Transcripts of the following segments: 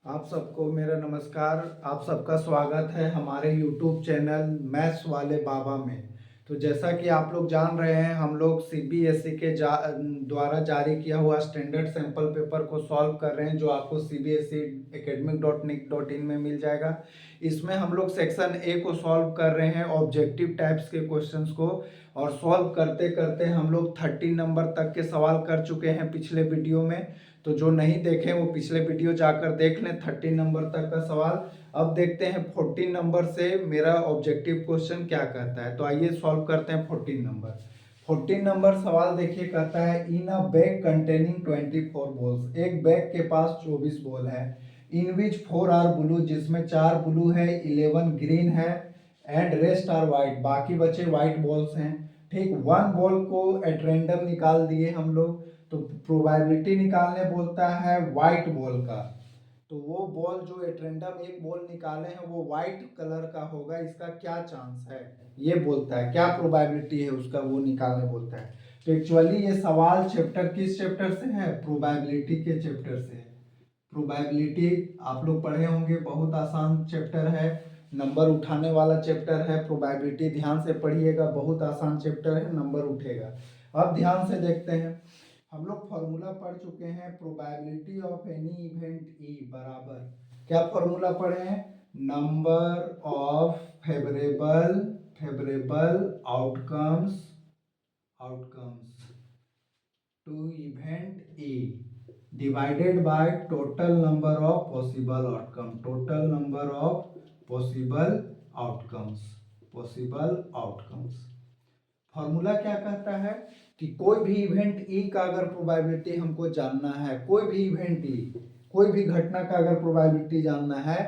आप सबको मेरा नमस्कार। आप सबका स्वागत है हमारे YouTube चैनल मैथ्स वाले बाबा में। तो जैसा कि आप लोग जान रहे हैं, हम लोग CBSE के द्वारा जारी किया हुआ स्टैंडर्ड सैंपल पेपर को सॉल्व कर रहे हैं, जो आपको CBSE academic.nic.in में मिल जाएगा। इसमें हम लोग सेक्शन ए को सॉल्व कर रहे हैं, ऑब्जेक्टिव टाइप्स के क्वेश्चंस को। और सॉल्व करते करते हम लोग 30 नंबर तक के सवाल कर चुके हैं पिछले वीडियो में। तो जो नहीं देखे वो पिछले वीडियो जाकर देख लें 30 नंबर तक का सवाल। अब देखते हैं 14 नंबर से मेरा ऑब्जेक्टिव क्वेश्चन क्या कहता है। तो आइए सॉल्व करते हैं 14 नंबर। 14 नंबर सवाल देखिए, कहता है इन अ बैग कंटेनिंग 24 बॉल्स। एक बैग के पास 24 बॉल है। इन विच 4 आर ब्लू, जिसमें 4 ब्लू है, 11 ग्रीन है एंड रेस्ट आर वाइट, बाकी बचे वाइट बॉल्स हैं। ठीक, वन बॉल को एट रैंडम निकाल दिए हम लोग। तो प्रोबेबिलिटी निकालने बोलता है वाइट बॉल का। तो वो बॉल जो एट रैंडम एक बॉल निकाले हैं वो वाइट कलर का होगा, इसका क्या चांस है ये बोलता है, क्या प्रोबेबिलिटी है उसका वो निकालने बोलता है। तो एक्चुअली ये सवाल चैप्टर किस चैप्टर से है? प्रोबेबिलिटी के चैप्टर से है। प्रोबेबिलिटी आप लोग पढ़े होंगे, बहुत आसान चैप्टर है, नंबर उठाने वाला चैप्टर है। प्रोबेबिलिटी ध्यान से पढ़िएगा, बहुत आसान चैप्टर है, नंबर उठेगा। अब ध्यान से देखते हैं, हम लोग फॉर्मूला पढ़ चुके हैं। Probability of any event E बराबर, क्या फॉर्मूला पढ़े हैं? Number of favourable favourable outcomes outcomes to event E divided by total number of possible outcome, total number of possible outcomes, possible outcomes. Formula क्या कहता है कि कोई भी इवेंट ई का अगर प्रोबेबिलिटी हमको जानना है, कोई भी इवेंट ई, कोई भी घटना का अगर प्रोबेबिलिटी जानना है,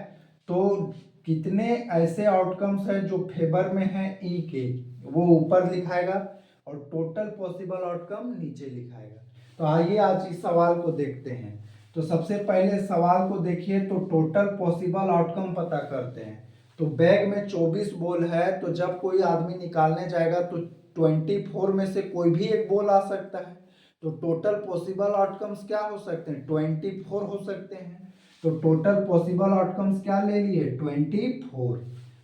तो कितने ऐसे आउटकम्स है जो फेवर में है ई के, वो ऊपर लिखाएगा और टोटल पॉसिबल आउटकम नीचे लिखाएगा। तो आइए आज इस सवाल को देखते हैं। तो सबसे पहले सवाल को देखिए, तो टोटल पॉसिबल आउटकम पता करते हैं। तो बैग में 24 बॉल है, तो जब कोई आदमी निकालने जाएगा तो 24 में से कोई भी एक बॉल आ सकता है। तो टोटल पॉसिबल आउटकम्स क्या हो सकते हैं? 24 हो सकते हैं। तो टोटल पॉसिबल आउटकम्स क्या ले लिए? 24।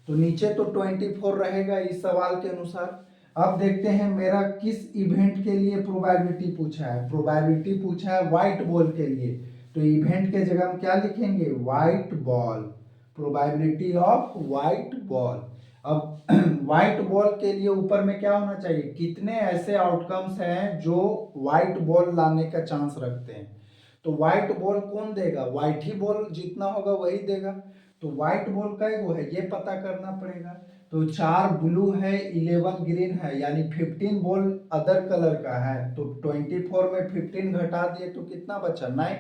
तो नीचे तो 24 रहेगा इस सवाल के अनुसार। अब देखते हैं मेरा किस इवेंट के लिए प्रोबेबिलिटी पूछा है। प्रोबेबिलिटी पूछा है व्हाइट बॉल के लिए, तो इवेंट के जगह हम क्या लिखेंगे? White ball, probability of white ball. अब व्हाइट बॉल के लिए ऊपर में क्या होना चाहिए? कितने ऐसे आउटकम्स हैं जो व्हाइट बॉल लाने का चांस रखते हैं। तो व्हाइट बॉल कौन देगा? व्हाइट ही बॉल जितना होगा वही देगा। तो व्हाइट बॉल कैगो है ये पता करना पड़ेगा। तो 4 ब्लू है, 11 ग्रीन है, यानी 15 बॉल अदर कलर का है। तो 24 में 15 घटा दिए तो कितना बचा? 9,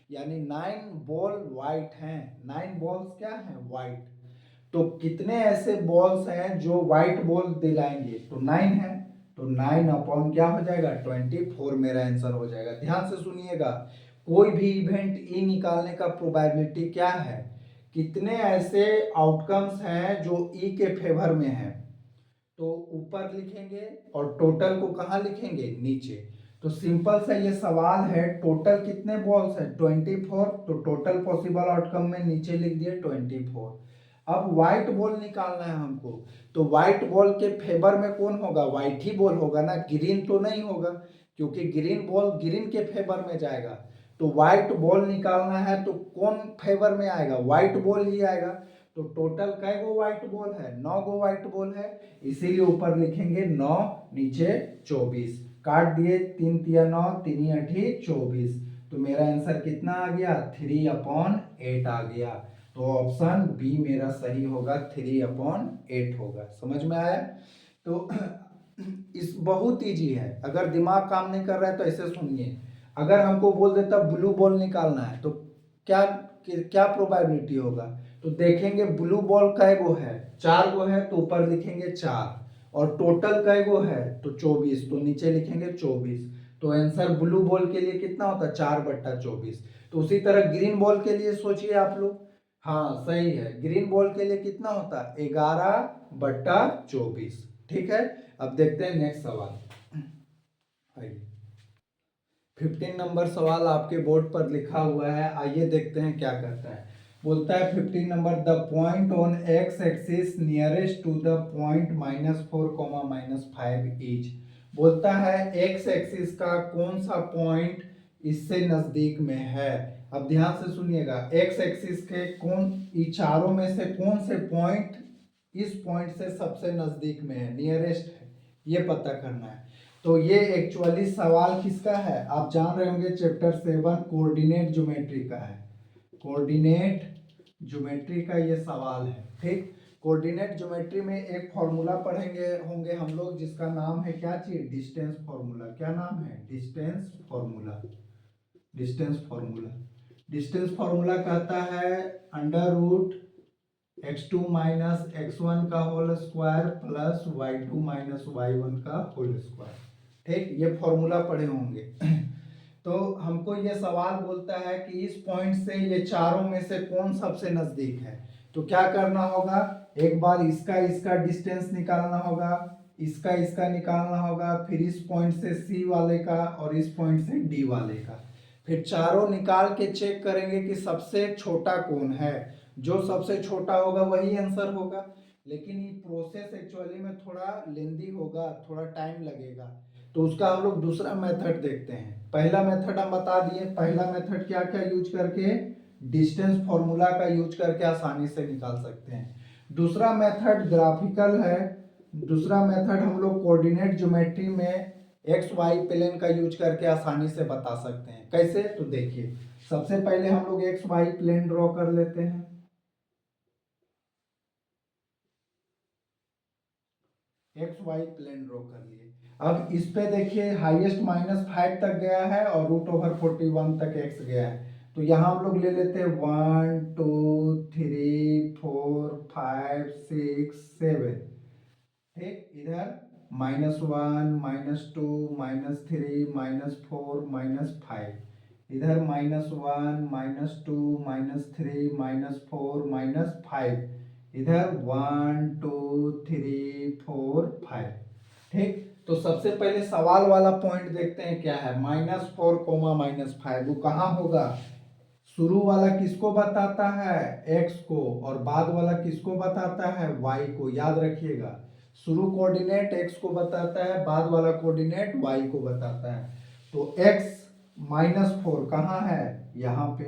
यानी 9 बॉल व्हाइट हैं। 9 बॉल्स क्या हैं? व्हाइट। तो कितने ऐसे बॉल्स हैं जो व्हाइट बॉल दिलाएंगे? तो 9 है। तो 9 अपॉन क्या हो जाएगा? 24 मेरा आंसर हो जाएगा। ध्यान से सुनिएगा, कोई भी इवेंट ई निकालने का प्रोबेबिलिटी क्या है? कितने ऐसे आउटकम्स हैं जो ई के फेवर में हैं, तो ऊपर लिखेंगे और टोटल को कहाँ लिखेंगे? नीचे। तो सिंपल सा ये सवाल है, टोटल कितने बॉल्स है? 24। तो टोटल पॉसिबल आउटकम में नीचे लिख दिए 24। अब व्हाइट बॉल निकालना है हमको। तो व्हाइट बॉल के फेवर में कौन होगा? व्हाइट ही बॉल होगा ना, ग्रीन तो नहीं होगा, क्योंकि ग्रीन बॉल ग्रीन के फेवर में जाएगा। तो व्हाइट बॉल निकालना है तो कौन फेवर में आएगा? व्हाइट बॉल ही आएगा। तो टोटल कै गो व्हाइट बॉल है? 9 गो व्हाइट बॉल है, इसीलिए ऊपर लिखेंगे 9, नीचे 24। काट दिए, 3 तिया 9, 3 8 24। तो मेरा आंसर कितना आ गया? 3/8 आ गया। तो ऑप्शन बी मेरा सही होगा, 3/8 होगा। समझ में आया? तो इस बहुत इजी है, अगर दिमाग काम नहीं कर रहा है तो ऐसे सुनिए। अगर हमको बोल देता ब्लू बॉल निकालना है तो क्या क्या प्रोबेबिलिटी होगा? तो देखेंगे ब्लू बॉल कै गो है? 4 गो है, तो ऊपर लिखेंगे 4। और टोटल कै गो है? तो 24, तो नीचे लिखेंगे 24। तो आंसर ब्लू बॉल के लिए कितना होता है? 4/24। तो उसी तरह ग्रीन बॉल के लिए सोचिए आप लोग। हाँ सही है, ग्रीन बॉल के लिए कितना होता है? 11/24। ठीक है, अब देखते हैं नेक्स्ट सवाल। आइए, 15 नंबर सवाल आपके बोर्ड पर लिखा हुआ है, आइए देखते हैं क्या कहता है। बोलता है 15 number, the point on x axis nearest to the point -4, -5 is. बोलता है एक्स एक्सिस का कौन सा पॉइंट इससे नजदीक में है। अब ध्यान से सुनिएगा, एक्स एक्सिस के कौन चारों में से कौन से पॉइंट इस पॉइंट से सबसे नजदीक में है, नियरेस्ट है, ये पता करना है। तो ये एक्चुअली सवाल किसका है, आप जान रहे होंगे चैप्टर 7 कोऑर्डिनेट ज्योमेट्री का है। कोऑर्डिनेट ज्योमेट्री का ये सवाल है, ठीक। कोऑर्डिनेट ज्योमेट्री में एक फॉर्मूला पढ़ेंगे होंगे हम लोग, जिसका नाम है क्या चीज, डिस्टेंस फॉर्मूला। क्या नाम है, distance formula. Distance formula, distance formula कहता है √x2 - x1 का whole square plus y2 - y1 का होल स्क्वायर। ठीक, ये फॉर्मूला पढ़े होंगे। तो हमको ये सवाल बोलता है कि इस पॉइंट से ये चारों में से कौन सबसे नजदीक है। तो क्या करना होगा, एक बार इसका इसका डिस्टेंस निकालना होगा, इसका इसका निकालना होगा, फिर इस पॉइंट से C वाले का और इस पॉइंट से D वाले का, फिर चारों निकाल के चेक करेंगे कि सबसे छोटा कौन है। जो सबसे छोटा होगा वही आंसर होगा। लेकिन ये प्रोसेस एक्चुअली में थोड़ा लेंदी होगा, थोड़ा टाइम लगेगा, तो उसका हम लोग दूसरा मेथड देखते हैं। पहला मेथड हम बता दिए, पहला मेथड क्या क्या यूज करके, डिस्टेंस फॉर्मूला का यूज करके आसानी से निकाल सकते हैं। दूसरा मेथड ग्राफिकल है। दूसरा मेथड हम लोग कोऑर्डिनेट ज्योमेट्री में एक्स वाई प्लेन का यूज करके आसानी से बता सकते हैं। कैसे, तो देखिए, सबसे पहले हम लोग एक्स वाई प्लेन ड्रॉ कर लेते हैं। एक्स वाई प्लेन ड्रॉ कर लिए। अब इस पे देखिए हाईएस्ट -5 तक गया है और √41 तक एक्स गया है। तो यहाँ हम लोग ले लेते हैं 1 2 3 4 5 6 7। ठीक, इधर -1 -2 -3 -4 -5, इधर -1 -2 -3 -4 -5, इधर 1 2 3 4 5। ठीक, तो सबसे पहले सवाल वाला पॉइंट देखते हैं क्या है, -4 -5, वो कहाँ होगा। शुरू वाला किसको बताता है, x को, और बाद वाला किसको बताता है, y को। याद रखिएगा, शुरू कोऑर्डिनेट x को बताता है, बाद वाला कोऑर्डिनेट y को बताता है। तो x -4 कहाँ है, यहाँ पे,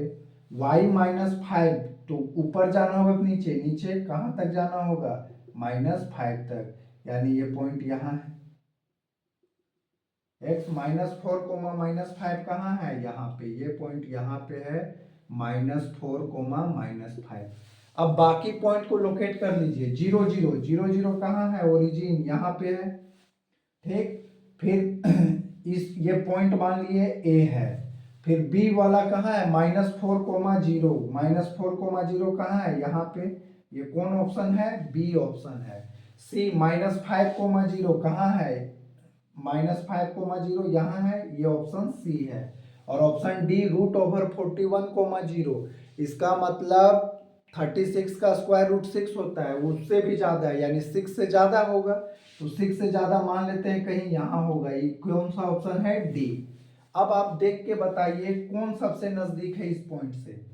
y -5, तो ऊपर जाना होगा कि नीचे, नीचे कहाँ तक जाना होगा, -5 तक, यानी ये पॉइंट यहाँ है। x -4 -5 कहाँ है, यहाँ पे, ये पॉइंट यहाँ पे है, -4 -5। अब बाकी पॉइंट को लोकेट कर लीजिए, 0 0 0 0 कहाँ है, ओरिजिन यहाँ पे है। ठीक, फिर इस ये पॉइंट मान लिए A है। फिर B वाला कहाँ है, -4 0, -4 0 कहाँ है, यहाँ पे, ये कौन ऑप्शन है, B ऑप्शन है। C -5 0 कहाँ है, -5 यहाँ है, ये ऑप्शन सी है। और ऑप्शन डी √41 0, इसका मतलब 36 का स्क्वायर रूट 6 होता है, उससे भी ज्यादा है, यानी 6 से ज्यादा होगा। तो 6 से ज्यादा मान लेते हैं कहीं यहाँ होगा, ये कौन सा ऑप्शन है, डी। अब आप देख के बताइए कौन सबसे नजदीक है इस पॉइंट से।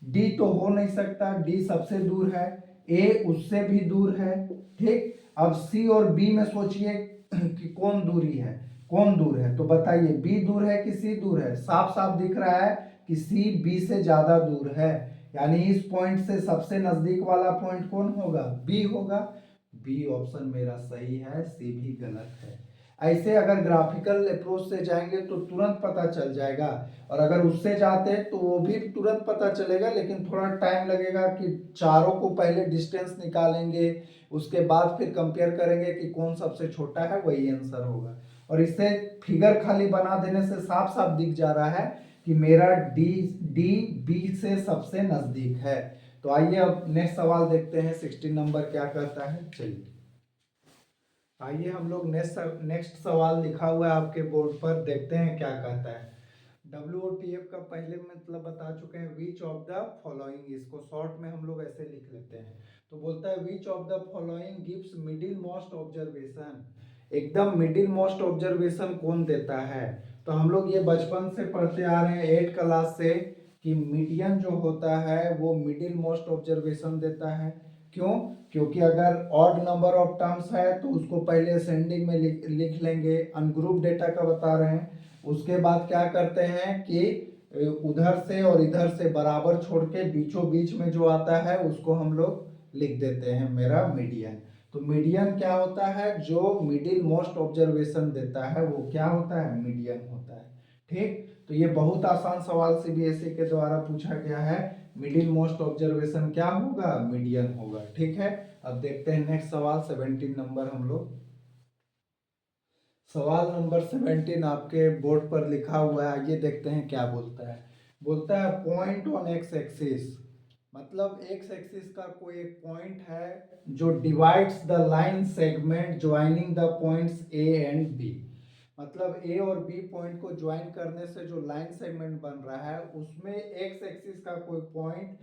डी तो हो नहीं सकता, डी सबसे दूर है, ए उससे भी दूर है। ठीक, अब सी और बी में सोचिए कि कौन दूरी है, कौन दूर है, तो बताइए बी दूर है कि सी दूर है। साफ साफ दिख रहा है कि सी बी से ज्यादा दूर है, यानी इस पॉइंट से सबसे नजदीक वाला पॉइंट कौन होगा, बी होगा। बी ऑप्शन मेरा सही है, सी भी गलत है। ऐसे अगर ग्राफिकल अप्रोच से जाएंगे तो तुरंत पता चल जाएगा, और अगर उससे जाते हैं तो वो भी तुरंत पता चलेगा, लेकिन थोड़ा टाइम लगेगा कि चारों को पहले डिस्टेंस निकालेंगे, उसके बाद फिर कंपेयर करेंगे कि कौन सबसे छोटा है, वही आंसर होगा। और इससे फिगर खाली बना देने से साफ साफ दिख जा रहा है कि मेरा डी डी बी से सबसे नजदीक है। तो आइए अब नेक्स्ट सवाल देखते हैं, 16 नंबर क्या कहता है। चलिए आइए हम लोग नेक्स्ट सवाल लिखा हुआ है आपके बोर्ड पर, देखते हैं क्या कहता है। WOTF का पहले मतलब बता चुके हैं, विच ऑफ द फॉलोइंग, इसको शॉर्ट में हम लोग ऐसे लिख लेते हैं। तो बोलता है which of the following gives middle most observation, एकदम मिडिल मोस्ट ऑब्जर्वेशन कौन देता है। तो हम लोग ये बचपन से पढ़ते आ रहे हैं 8 क्लास से कि मीडियन जो होता है वो मिडिल मोस्ट ऑब्जर्वेशन देता है। क्यों? क्योंकि अगर ऑड नंबर ऑफ टर्म्स है तो उसको पहले असेंडिंग में लिख लेंगे, अनग्रुप डेटा का बता रहे हैं। उसके बाद क्या करते हैं कि उधर से और इधर से बराबर छोड़ के बीचों बीच में जो आता है उसको हम लोग लिख देते हैं मेरा मीडियन। तो मीडियन क्या होता है? जो मिडिल मोस्ट ऑब्जर्वेशन देता है वो क्या होता है? मीडियन होता है। ठीक, तो ये बहुत आसान सवाल सीबीएसई के द्वारा पूछा गया है। मिडिल मोस्ट ऑब्जर्वेशन क्या होगा? मीडियन होगा। ठीक है, अब देखते हैं नेक्स्ट सवाल 17 नंबर। हम लोग सवाल नंबर 17 आपके बोर्ड पर लिखा हुआ है, आइए देखते हैं क्या बोलता है। बोलता है पॉइंट ऑन एक्स एक्सिस, मतलब एक्स एक्सिस का कोई एक पॉइंट है जो divides the line segment joining the points A and B. मतलब ए और बी पॉइंट को ज्वाइन करने से जो लाइन सेगमेंट बन रहा है उसमें एक्स एक्सिस का कोई पॉइंट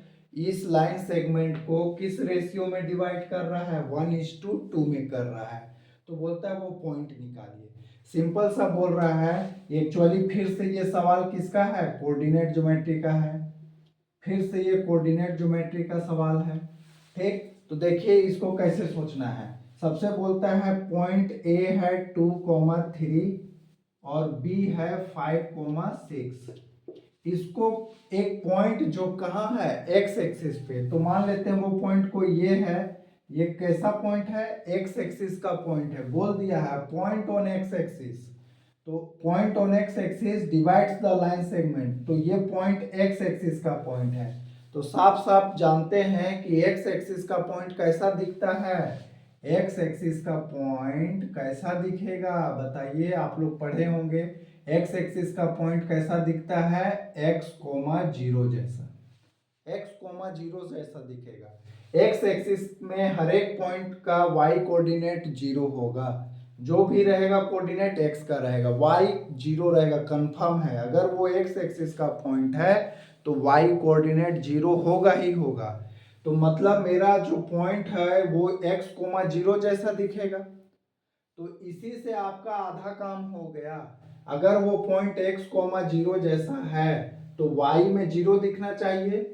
इस लाइन सेगमेंट को किस रेशियो में डिवाइड कर रहा है? 1:2 में कर रहा है। तो बोलता है वो पॉइंट निकालिए। सिंपल सा बोल रहा है। एक्चुअली फिर से ये सवाल किसका है? कोऑर्डिनेट ज्योमेट्री का है। फिर से ये कोऑर्डिनेट ज्योमेट्री का सवाल है। ठीक, तो देखिए इसको कैसे सोचना है। सबसे बोलता है पॉइंट ए है 2,3 और बी है 5,6। इसको एक पॉइंट जो कहाँ है? एक्स एक्सिस पे, तो मान लेते हैं वो पॉइंट को ये है। ये कैसा पॉइंट है? एक्स एक्सिस का पॉइंट है। बोल दिया है पॉइंट ऑन एक्स एक्सिस, तो point on x axis divides the line segment, तो ये पॉइंट एक्स एक्सिस का पॉइंट है। तो साफ साफ जानते हैं कि एक्स एक्सिस का पॉइंट कैसा दिखता है। एक्स एक्सिस का पॉइंट कैसा दिखेगा बताइए, आप लोग पढ़े होंगे। एक्स एक्सिस का पॉइंट कैसा दिखता है? x,0 जैसा, x,0 जैसा दिखेगा। एक्स एक्सिस में हर एक पॉइंट का y कोऑर्डिनेट 0 होगा। जो भी रहेगा कोऑर्डिनेट x का रहेगा, y 0 रहेगा, कंफर्म है। अगर वो एक्स एक्सिस का पॉइंट है तो y कोऑर्डिनेट 0 होगा ही होगा। तो मतलब मेरा जो पॉइंट है वो x,0 जैसा दिखेगा। तो इसी से आपका आधा काम हो गया। अगर वो पॉइंट x,0 जैसा है तो y में 0 दिखना चाहिए।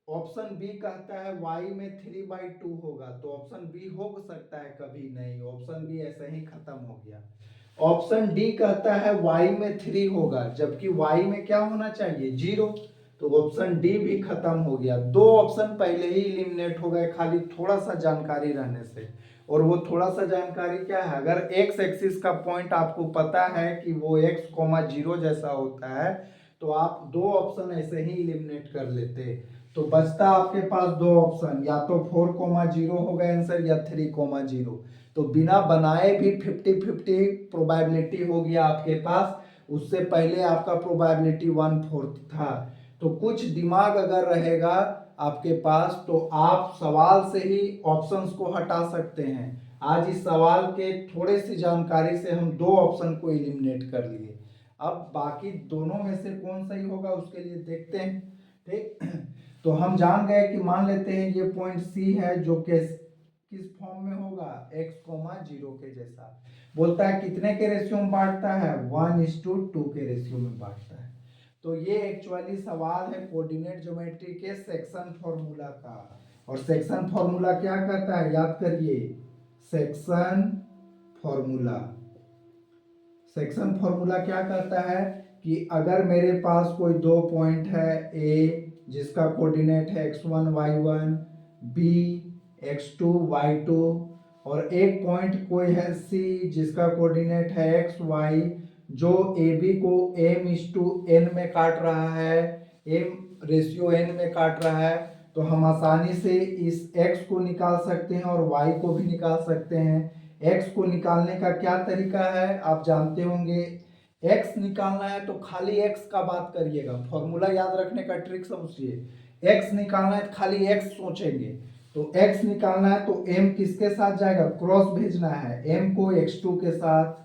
ऑप्शन बी कहता है y में 3/2 होगा, तो ऑप्शन बी हो सकता है? कभी नहीं, ऑप्शन बी ऐसे ही खत्म हो गया। ऑप्शन डी कहता है y में 3 होगा, जबकि y में क्या होना चाहिए? 0, तो ऑप्शन डी भी खत्म हो गया। दो ऑप्शन पहले ही इलिमिनेट हो गए खाली थोड़ा सा जानकारी रहने से। और वो थोड़ा सा जानकारी क्या है? अगर एक्स एक्सिस का पॉइंट आपको पता है कि वो x,0 जैसा होता है तो आप दो ऑप्शन ऐसे ही इलिमिनेट कर लेते। तो बचता आपके पास दो ऑप्शन, या तो 4,0 होगा आंसर या 3,0। तो बिना बनाए भी 50-50 प्रोबेबिलिटी हो गया आपके पास। उससे पहले आपका प्रोबेबिलिटी 1/4 था। तो कुछ दिमाग अगर रहेगा आपके पास तो आप सवाल से ही ऑप्शंस को हटा सकते हैं। आज इस सवाल के थोड़े सी जानकारी से हम दो ऑप्शन को एलिमिनेट कर लिए। अब बाकी दोनों में से कौन सही होगा उसके लिए देखते हैं। ठीक, तो हम जान गए कि मान लेते हैं ये पॉइंट सी है जो किस फॉर्म में होगा? x,0 के जैसा। बोलता है कितने के रेशियो में बांटता है? 1:2 के रेशियो में बांटता है। तो ये एक्चुअली सवाल है कोऑर्डिनेट ज्योमेट्री के सेक्शन फॉर्मूला का। और सेक्शन फॉर्मूला क्या कहता है? याद करिए, सेक्शन फॉर्मूला। सेक्शन फॉर्मूला क्या कहता है कि अगर मेरे पास कोई दो पॉइंट है, ए जिसका कोऑर्डिनेट है x1 y1, B x2 y2, और एक पॉइंट कोई है सी जिसका कोऑर्डिनेट है x y, जो ए बी को m/n में काट रहा है, m/n में काट रहा है, तो हम आसानी से इस x को निकाल सकते हैं और y को भी निकाल सकते हैं। x को निकालने का क्या तरीका है आप जानते होंगे। x निकालना है तो खाली x का बात करिएगा, फॉर्मूला याद रखने का ट्रिक समझिए। x निकालना है तो खाली x सोचेंगे। तो x निकालना है तो m किसके साथ जाएगा? क्रॉस भेजना है, m को x2 के साथ,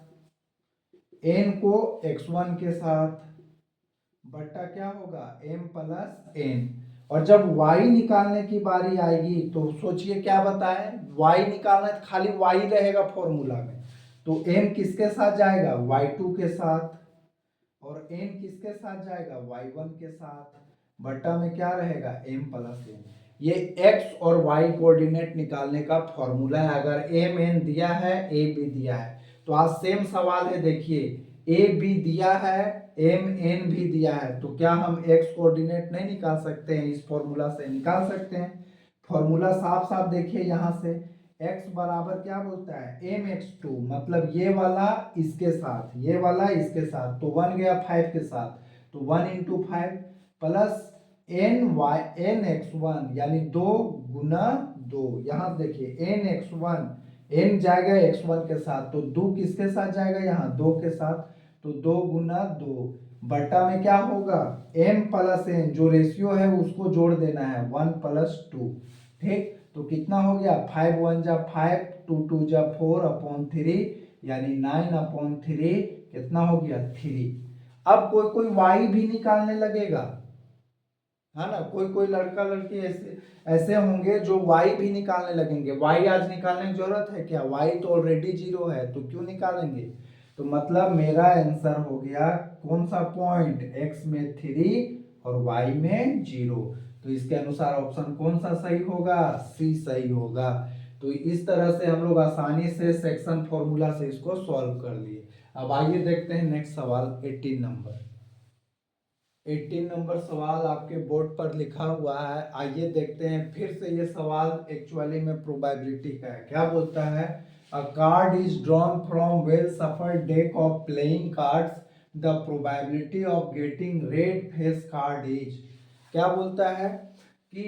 n को x1 के साथ, बट्टा क्या होगा? m+n। और जब y निकालने की बारी आएगी तो सोचिए क्या बताएं, y निकालना है तो खाली y रहेगा फॉर्मूला में, तो m किसके साथ जाएगा? y2 के साथ। और n किसके साथ जाएगा, y1 के साथ, बटा में क्या रहेगा m प्लस n। ये x और y कोऑर्डिनेट निकालने का फॉर्मूला है। अगर m n दिया है, a b दिया है, तो आज सेम सवाल है। देखिए a b दिया है, m n भी दिया है, तो क्या हम x कोऑर्डिनेट नहीं निकाल सकते हैं? इस फॉर्मूला से निकाल सकते हैं। फॉर्मूला साफ साफ देखिए यहाँ से, x बराबर क्या बोलता है mx2, मतलब ये वाला इसके साथ, ये वाला इसके साथ, तो 1 गया 5 के साथ, तो 1 into 5 plus n x one, यानी 2 गुना 2। यहाँ देखिए एन एक्स वन, एन जाएगा x1 के साथ, तो 2 किसके साथ जाएगा, यहाँ 2 के साथ, तो 2 गुना 2 बटा में क्या होगा m प्लस n, जो रेशियो है उसको जोड़ देना है 1 प्लस 2। ठीक, तो कितना हो गया 5 1 जा 5, 2 2 जा 4 अपॉन 3, यानी 9 अपॉन 3 कितना हो गया 3। अब कोई कोई y भी निकालने लगेगा, है ना, कोई कोई लड़का लड़की ऐसे ऐसे होंगे जो y भी निकालने लगेंगे। y आज निकालने की जरूरत है क्या, y तो ऑलरेडी 0 है, तो क्यों निकालेंगे? तो मतलब मेरा आंसर हो गया कौन सा पॉइंट, x में 3 और y में 0। तो इसके अनुसार ऑप्शन कौन सा सही होगा, सी सही होगा। तो इस तरह से हम लोग आसानी से सेक्शन फॉर्मूला से इसको सॉल्व कर लिए। अब आइए देखते हैं नेक्स्ट सवाल 18 नंबर। 18 नंबर सवाल आपके बोर्ड पर लिखा हुआ है। आइए देखते हैं फिर से, ये सवाल एक्चुअली में प्रोबेबिलिटी का है। क्या बोलता है, अ card is drawn from well suffered deck of playing cards, the probability of getting red face card is. क्या बोलता है कि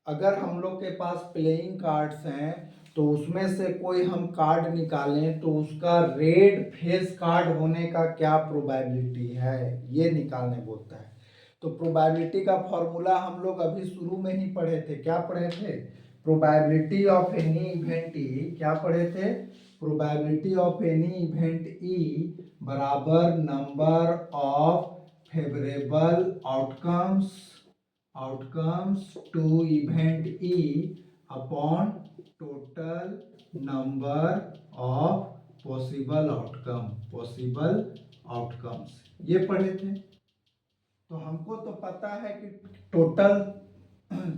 अगर हम लोग के पास प्लेइंग कार्ड्स हैं, तो उसमें से कोई हम कार्ड निकालें तो उसका रेड फेस कार्ड होने का क्या प्रोबेबिलिटी है, ये निकालने बोलता है। तो प्रोबेबिलिटी का फॉर्मूला हम लोग अभी शुरू में ही पढ़े थे। क्या पढ़े थे, probability of any event E, क्या पढ़े थे, probability of any event E बराबर number of favourable outcomes to event E upon total number of possible outcomes, ये पढ़े थे। तो हमको तो पता है कि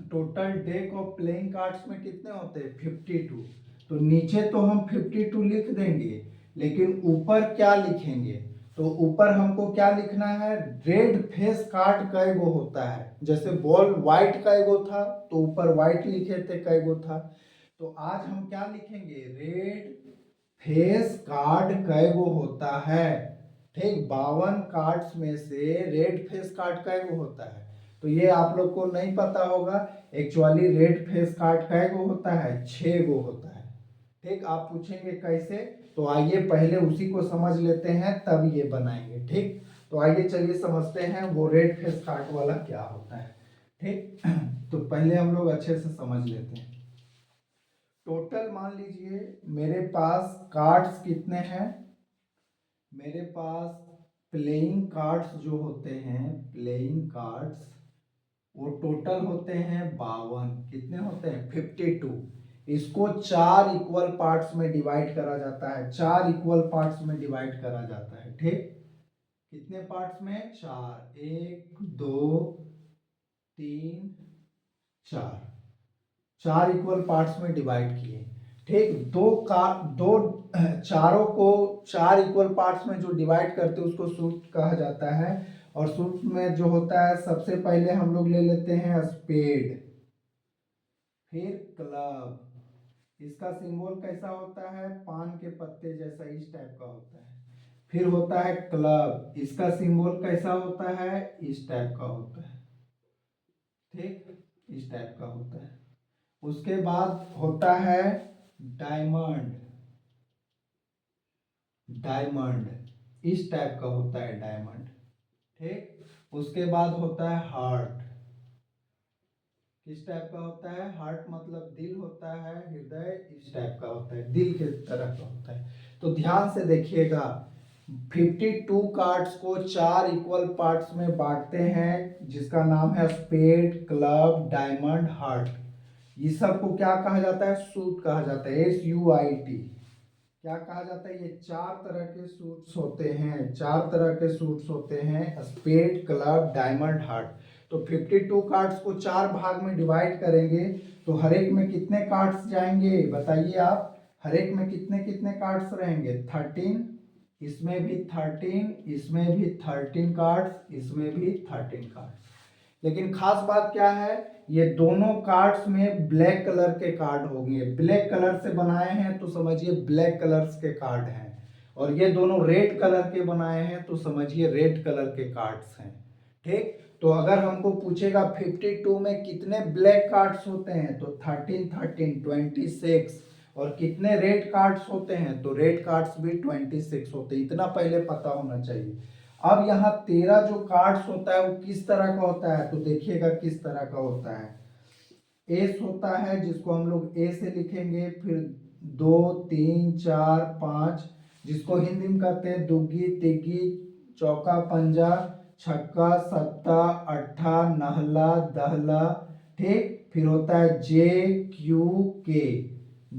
total deck of playing cards में कितने होते हैं 52। तो नीचे तो हम 52 लिख देंगे, लेकिन ऊपर क्या लिखेंगे, तो ऊपर हमको क्या लिखना है, रेड फेस कार्ड कै गो होता है। जैसे बॉल व्हाइट कै गो था, तो ऊपर व्हाइट लिखे थे कै गो था, तो आज हम क्या लिखेंगे, रेड फेस कार्ड कै गो होता है। ठीक, 52 कार्ड्स में से रेड फेस कार्ड कै गो होता है, तो ये आप लोग को नहीं पता होगा। एक्चुअली रेड फेस कार्ड कै गो होता है, 6 गो होता है। ठीक, आप पूछेंगे कैसे, तो आइए पहले उसी को समझ लेते हैं तब ये बनाएंगे। ठीक, तो आइए चलिए समझते हैं वो रेड फेस कार्ड वाला क्या होता है। ठीक, तो पहले हम लोग अच्छे से समझ लेते हैं। टोटल मान लीजिए मेरे पास कार्ड्स कितने हैं, मेरे पास प्लेइंग कार्ड्स जो होते हैं, प्लेइंग कार्ड्स वो टोटल होते हैं 52। कितने होते हैं 52। इसको 4 इक्वल पार्ट्स में डिवाइड करा जाता है, 4 इक्वल पार्ट्स में डिवाइड करा जाता है। ठीक, कितने पार्ट्स में, 4, 1 2 3 4, 4 इक्वल पार्ट्स में डिवाइड किए। ठीक, चारों को 4 इक्वल पार्ट्स में जो डिवाइड करते हैं उसको सूत्र कहा जाता है। और सूत्र में जो होता है, सबसे पहले हम लोग ले लेते हैं स्पेड, फिर क्लब, इसका सिंबल कैसा होता है, पान के पत्ते जैसा इस टाइप का होता है। फिर होता है क्लब, इसका सिंबल कैसा होता है, इस टाइप का होता है। ठीक, इस टाइप का होता है। उसके बाद होता है डायमंड, डायमंड इस टाइप का होता है डायमंड। ठीक, उसके बाद होता है हार्ट, किस टाइप का होता है, हार्ट मतलब दिल होता है, हृदय इस टाइप का होता है, दिल के तरह का होता है। तो ध्यान से देखिएगा, 52 कार्ड्स को 4 इक्वल पार्ट्स में बांटते हैं, जिसका नाम है स्पेड, क्लब, डायमंड, हार्ट। ये सब को क्या कहा जाता है, सूट कहा जाता है, SUIT। क्या कहा जाता है, ये 4 तरह के सूट्स होते हैं, 4 तरह के सूट्स होते हैं, स्पेड, क्लब, डायमंड, हार्ट। तो 52 कार्ड्स को 4 भाग में डिवाइड करेंगे तो हर एक में कितने कार्ड्स जाएंगे बताइए आप। हर एक में कितने कितने कार्ड्स रहेंगे, 13, इसमें भी 13, इसमें भी 13 कार्ड्स, इसमें भी 13 कार्ड्स। लेकिन खास बात क्या है, ये दोनों कार्ड्स में ब्लैक कलर के कार्ड होंगे। ब्लैक कलर से बनाए हैं तो समझिए ब्लैक कलर्स के कार्ड हैं, और ये दोनों रेड कलर के बनाए हैं तो समझिए रेड कलर के कार्ड्स हैं। ठीक, तो अगर हमको पूछेगा 52 में कितने ब्लैक कार्ड्स होते हैं तो 13 13 26, और कितने रेड कार्ड्स होते हैं तो रेड कार्ड्स भी 26 होते हैं। इतना पहले पता होना चाहिए। अब यहाँ 13 जो कार्ड्स होता है वो किस तरह का होता है तो देखिएगा किस तरह का होता है। एस होता है जिसको हम लोग ए से लिखेंगे, फिर 2 3 4 5, जिसको हिंदी में कहते हैं दुग्गी तिग्गी, चौका पंजा, छक्का सत्ता, अट्ठा, नहला, दहला। ठीक, फिर होता है जे क्यू के।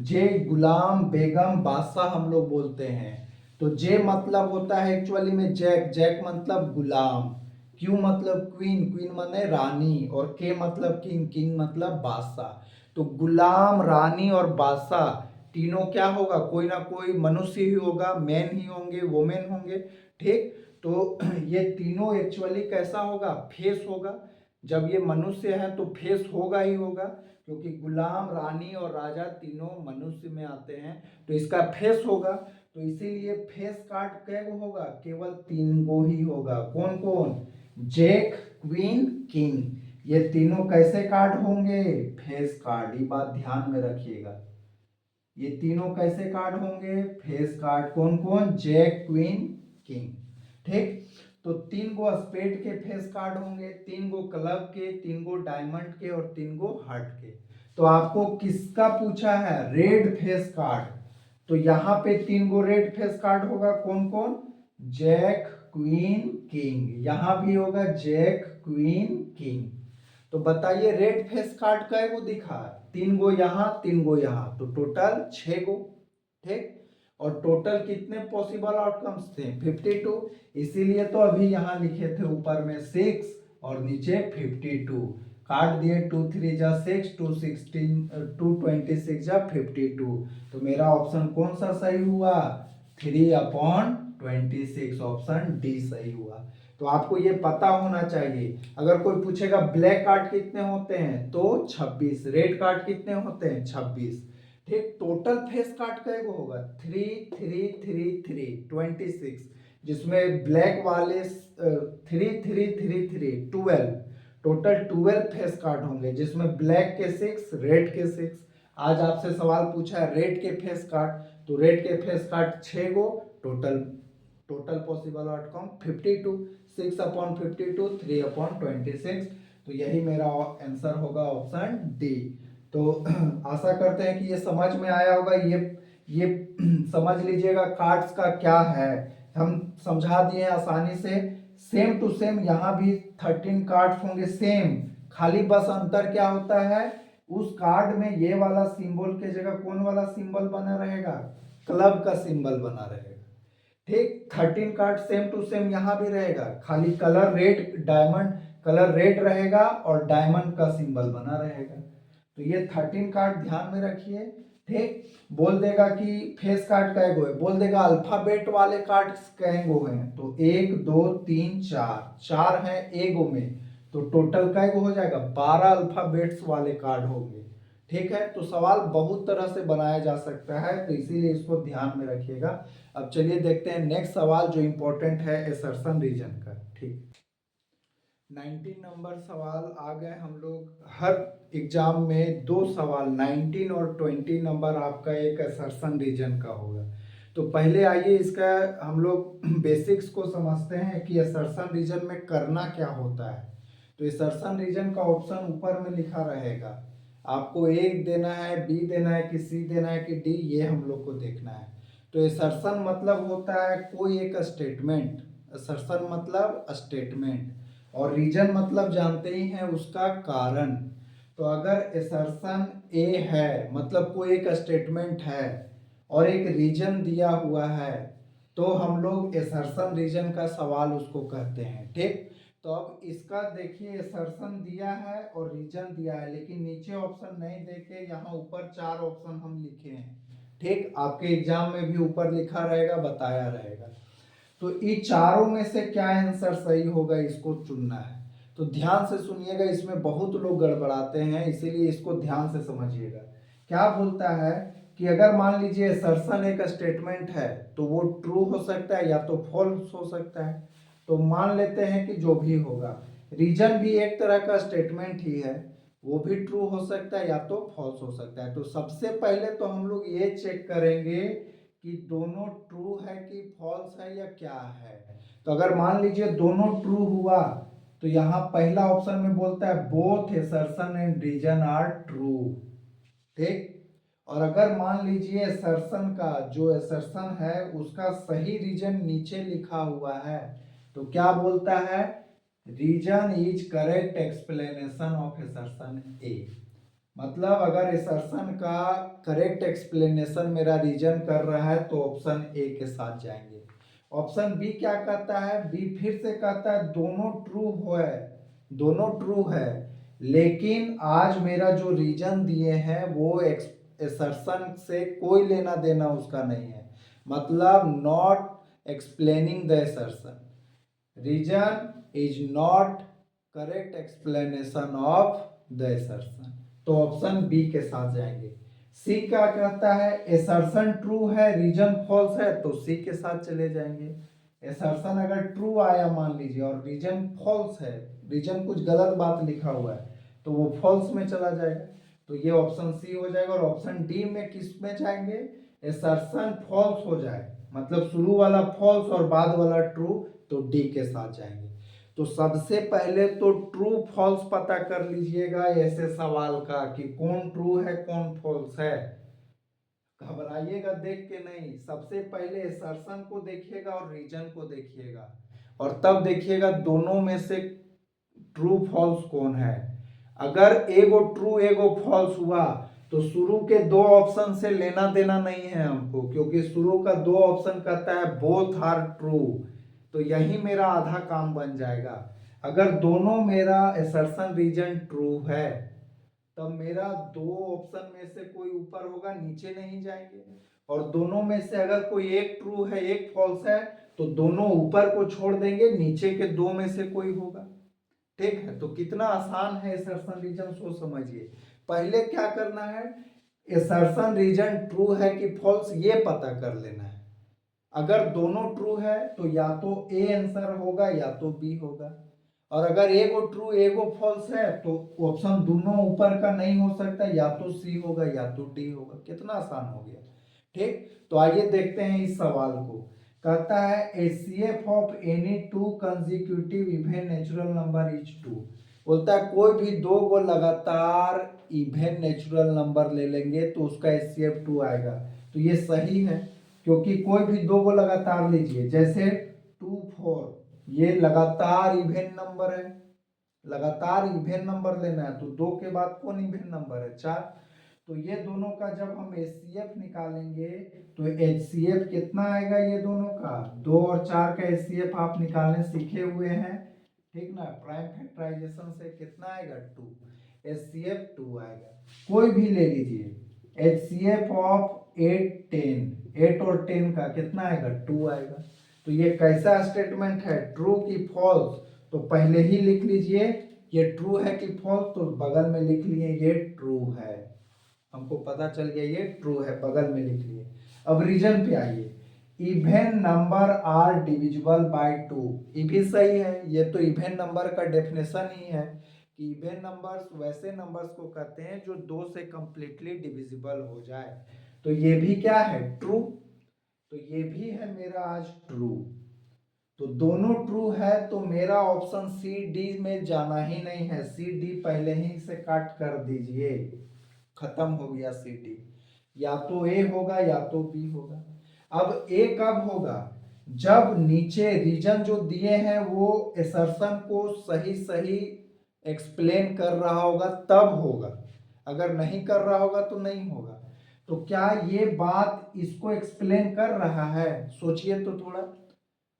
जे गुलाम, बेगम, बादशाह हम लोग बोलते हैं। तो जे मतलब होता है एक्चुअली में जैक, जैक मतलब गुलाम, क्यू मतलब क्वीन, क्वीन माने रानी, और के मतलब किंग, किंग मतलब बादशाह। तो गुलाम, रानी और बादशाह तीनों क्या होगा, कोई ना कोई मनुष्य ही होगा, मैन ही होंगे, वोमेन होंगे। ठीक, तो ये तीनों एक्चुअली कैसा होगा, फेस होगा। जब ये मनुष्य है तो फेस होगा ही होगा, क्योंकि गुलाम, रानी और राजा तीनों मनुष्य में आते हैं, तो इसका फेस होगा। तो इसीलिए फेस कार्ड कैगो होगा, केवल 3 गो ही होगा। कौन कौन, जैक, क्वीन, किंग। ये तीनों कैसे कार्ड होंगे, फेस कार्ड। ये बात ध्यान में रखिएगा, ये तीनों कैसे कार्ड होंगे, फेस कार्ड। कौन कौन, जैक, क्वीन, किंग। ठीक, तो 3 गो स्पेड के फेस कार्ड होंगे, 3 गो क्लब के, 3 गो डायमंड के और 3 गो हार्ट के। तो आपको किसका पूछा है, रेड फेस कार्ड। तो यहाँ पे 3 गो रेड फेस कार्ड होगा। कौन कौन, जैक, क्वीन, किंग। यहाँ भी होगा जैक, क्वीन, किंग। तो बताइए रेड फेस कार्ड कै गो दिखा, 3 गो यहाँ, 3 गो यहाँ, तो टोटल 6 गो। ठीक, और टोटल कितने पॉसिबल आउटकम्स थे, 52। इसीलिए तो अभी यहाँ लिखे थे ऊपर में 6 और नीचे 52। काट दिए, 2 3 जा 6, 2 16, 2 26 जा 52। तो मेरा ऑप्शन कौन सा सही हुआ, 3/26, ऑप्शन डी सही हुआ। तो आपको ये पता होना चाहिए। अगर कोई पूछेगा ब्लैक कार्ड कितने होते हैं तो 26, रेड कार्ड कितने होते हैं 26। ठीक, टोटल फेस कार्ड कैगो होगा, 3 3 3 3 26, जिसमें ब्लैक वाले 3 3 3 3 12, टोटल 12 फेस कार्ड होंगे, जिसमें ब्लैक के 6, रेड के 6। आज आपसे सवाल पूछा है रेड के फेस कार्ड, तो रेड के फेस कार्ड 6 गो, टोटल टोटल पॉसिबल आउटकम 52, 6/52, 3/26। तो यही मेरा आंसर होगा, ऑप्शन डी। तो आशा करते हैं कि ये समझ में आया होगा। ये समझ लीजिएगा कार्ड्स का क्या है, हम समझा दिए आसानी से। सेम टू सेम यहाँ भी 13 कार्ड्स होंगे सेम, खाली बस अंतर क्या होता है, उस कार्ड में ये वाला सिंबल के जगह कौन वाला सिंबल बना रहेगा, क्लब का सिंबल बना रहेगा। ठीक, 13 कार्ड सेम टू सेम यहाँ भी रहेगा, खाली colour red, diamond colour red रहेगा और डायमंड का सिंबल बना रहेगा। तो ये 13 कार्ड ध्यान में रखिए। ठीक, बोल देगा कि फेस कार्ड कैगो है, बोल देगा अल्फाबेट वाले कार्ड कैगो हैं, तो 1 2 3 4, 4 है एगो में, तो टोटल कैगो हो जाएगा, 12 अल्फाबेट्स वाले कार्ड होंगे। ठीक है, तो सवाल बहुत तरह से बनाया जा सकता है, तो इसीलिए इसको ध्यान में रखिएगा। अब चलिए देखते हैं नेक्स्ट सवाल जो इंपॉर्टेंट है एसर्शन रीजन का। ठीक, 19 नंबर सवाल आ गए हम लोग। हर एग्जाम में 2 सवाल 19 और 20 नंबर आपका एक एसर्शन रीजन का होगा। तो पहले आइए इसका हम लोग बेसिक्स को समझते हैं कि एसर्शन रीजन में करना क्या होता है। तो एसर्शन रीजन का ऑप्शन ऊपर में लिखा रहेगा, आपको ए देना है, बी देना है कि सी देना है कि डी, ये हम लोग को देखना है। तो एसर्शन मतलब होता है कोई एक स्टेटमेंट, असर्शन मतलब स्टेटमेंट, और रीजन मतलब जानते ही हैं उसका कारण। तो अगर असर्शन ए है मतलब कोई एक स्टेटमेंट है, और एक रीजन दिया हुआ है, तो हम लोग असर्शन रीजन का सवाल उसको कहते हैं। ठीक, तो अब इसका देखिए, असर्शन दिया है और रीजन दिया है, लेकिन नीचे ऑप्शन नहीं देके यहाँ ऊपर 4 ऑप्शन हम लिखे हैं। ठीक, आपके एग्जाम में भी ऊपर लिखा रहेगा, बताया रहेगा। तो इन चारों में से क्या आंसर सही होगा, इसको चुनना है। तो ध्यान से सुनिएगा, इसमें बहुत लोग गड़बड़ाते हैं, इसीलिए इसको ध्यान से समझिएगा। क्या बोलता है कि अगर मान लीजिए असर्शन एक स्टेटमेंट है, तो वो ट्रू हो सकता है या तो फॉल्स हो सकता है। तो मान लेते हैं कि जो भी होगा, रीजन भी एक तरह का स्टेटमेंट ही है, वो भी ट्रू हो सकता है या तो फॉल्स हो सकता है। तो सबसे पहले तो हम लोग ये चेक करेंगे कि दोनों ट्रू है कि फॉल्स है या क्या है। तो अगर मान लीजिए दोनों ट्रू हुआ, तो यहाँ पहला ऑप्शन में बोलता है both assertion and reason are true. ठीक, और अगर मान लीजिए असर्शन का जो असर्शन है उसका सही रीजन नीचे लिखा हुआ है, तो क्या बोलता है, reason is correct explanation of assertion A. मतलब अगर असर्शन का करेक्ट एक्सप्लेनेशन मेरा रीजन कर रहा है तो ऑप्शन ए के साथ जाएंगे। ऑप्शन बी क्या कहता है, बी फिर से कहता है दोनों ट्रू है, दोनों ट्रू है, लेकिन आज मेरा जो रीजन दिए हैं वो असर्शन से कोई लेना देना उसका नहीं है, मतलब not explaining the assertion, reason is not correct explanation of the assertion. तो ऑप्शन बी के साथ जाएंगे। सी क्या कहता है, असर्शन ट्रू है रीजन फॉल्स है, तो सी के साथ चले जाएंगे। असर्शन अगर ट्रू आया मान लीजिए और रीजन फॉल्स है, रीजन कुछ गलत बात लिखा हुआ है, तो वो फॉल्स में चला जाएगा। तो ये ऑप्शन सी हो जाएगा। और ऑप्शन डी में किस में जाएंगे, असर्शन फॉल्स हो जाए, मतलब शुरू वाला फॉल्स और बाद वाला ट्रू, तो डी के साथ जाएंगे। तो सबसे पहले तो ट्रू फॉल्स पता कर लीजिएगा ऐसे सवाल का कि कौन ट्रू है कौन फॉल्स है। घबराइएगा देख के नहीं, सबसे पहले असर्शन को देखिएगा और रीजन को देखिएगा, और तब देखिएगा दोनों में से ट्रू फॉल्स कौन है। अगर एगो ट्रू एगो फॉल्स हुआ तो शुरू के दो ऑप्शन से लेना देना नहीं है हमको, क्योंकि शुरू का दो ऑप्शन कहता है बोथ आर ट्रू, तो यही मेरा आधा काम बन जाएगा। अगर दोनों मेरा असर्शन रीजन ट्रू है, तब मेरा दो ऑप्शन में से कोई ऊपर होगा, नीचे नहीं जाएंगे। और दोनों में से अगर कोई एक ट्रू है एक फॉल्स है, तो दोनों ऊपर को छोड़ देंगे, नीचे के दो में से कोई होगा। ठीक है, तो कितना आसान है असर्शन रीजन, सो समझिए। पहले क्या करना है, असर्शन रीजन ट्रू है कि फॉल्स ये पता कर लेना है। अगर दोनों ट्रू है तो या तो ए आंसर होगा या तो बी होगा, और अगर एगो ट्रू एगो फॉल्स है तो ऑप्शन दोनों ऊपर का नहीं हो सकता, या तो सी होगा या तो डी होगा। कितना आसान हो गया। ठीक, तो आइए देखते हैं इस सवाल को। कहता है HCF of any two consecutive even natural number is two. बोलता है कोई भी दो को लगातार इवन नेचुरल नंबर ले लेंगे तो उसका एचसीएफ 2 आएगा। तो ये सही है, क्योंकि कोई भी दो को लगातार लीजिए, जैसे 2 4, ये लगातार इवन नंबर है, लगातार इवन नंबर लेना है, तो दो के बाद कौन इवन नंबर है, 4। तो ये दोनों का जब हम एचसीएफ निकालेंगे तो एचसीएफ कितना आएगा, ये दोनों का 2 और 4 का एचसीएफ आप निकालने सीखे हुए हैं, ठीक ना। प्राइम फैक्टराइजेशन से कितना आएगा 2, एचसीएफ 2 आएगा। कोई भी ले लीजिए, एचसीएफ ऑफ 8 10, 8 और 10 का कितना आएगा 2 आएगा। तो ये कैसा स्टेटमेंट है, ट्रू की फॉल्स, तो पहले ही लिख लीजिए ये ट्रू है कि फॉल्स, तो बगल में लिख लिए ये ट्रू है, हमको पता चल गया ये ट्रू है, बगल में लिख लिए। अब रीजन पे आइए, even number are divisible by 2, ये भी सही है, ये तो इवन नंबर का डेफिनेशन ही है कि इवन नंबर्स वैसे नंबर्स को कहते हैं जो 2 से कंप्लीटली डिविजिबल हो जाए। तो ये भी क्या है, ट्रू। तो ये भी है मेरा आज ट्रू। तो दोनों ट्रू है तो मेरा ऑप्शन सी डी में जाना ही नहीं है, सी डी पहले ही से काट कर दीजिए, खत्म हो गया सी डी। या तो ए होगा या तो बी होगा। अब ए कब होगा, जब नीचे रीजन जो दिए हैं वो असर्शन को सही सही एक्सप्लेन कर रहा होगा, तब होगा। अगर नहीं कर रहा होगा तो नहीं होगा। तो क्या ये बात इसको एक्सप्लेन कर रहा है? सोचिए तो थोड़ा।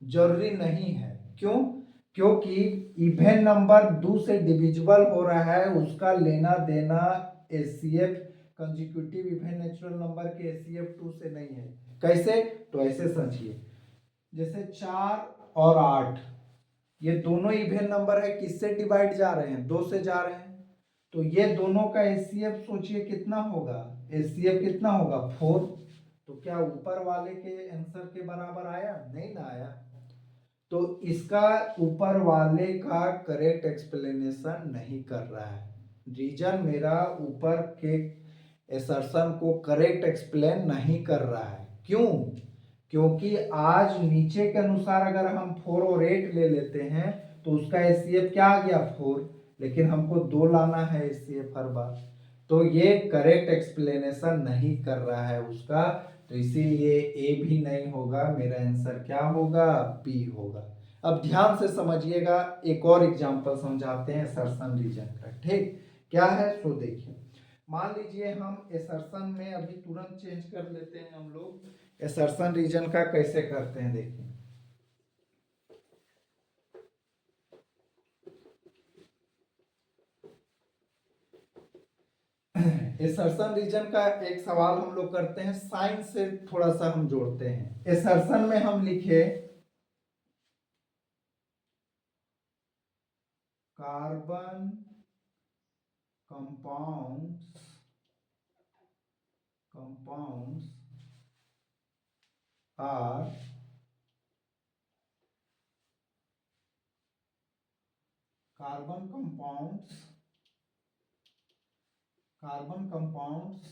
जरूरी नहीं है। क्यों? क्योंकि इवन नंबर 2 से डिविजिबल हो रहा है, उसका लेना देना HCF consecutive even natural number के एचसीएफ 2 से नहीं है। कैसे? तो ऐसे समझिए, जैसे 4 और 8 ये दोनों इवन नंबर है, किससे डिवाइड जा रहे हैं? 2 से जा रहे हैं। तो ये दोनों का एचसीएफ सोचिए कितना होगा? एचसीएफ कितना होगा? 4। तो क्या ऊपर वाले के आंसर के बराबर आया? नहीं ना आया। तो इसका ऊपर वाले का करेक्ट एक्सप्लेनेशन नहीं कर रहा है। रीजन मेरा ऊपर के असर्शन को करेक्ट एक्सप्लेन नहीं कर रहा है। क्यों? क्योंकि आज नीचे के अनुसार अगर हम 4 और 8 ले लेते हैं तो उसका एचसीएफ क्या आ गया? 4। लेकिन हमको 2 लाना है एचसीएफ हर बार, तो ये करेक्ट एक्सप्लेनेशन नहीं कर रहा है उसका। तो इसीलिए ए भी नहीं होगा, मेरा आंसर क्या होगा? बी होगा। अब ध्यान से समझिएगा, एक और एग्जांपल समझाते हैं असर्शन रीजन का। ठीक, क्या है सो देखिए। मान लीजिए हम असर्शन में अभी तुरंत चेंज कर लेते हैं हम लोग। असर्शन रीजन का कैसे करते हैं देखिए। असर्शन रीजन का एक सवाल हम लोग करते हैं, साइन से थोड़ा सा हम जोड़ते हैं। असर्शन में हम लिखे carbon compounds are carbon compounds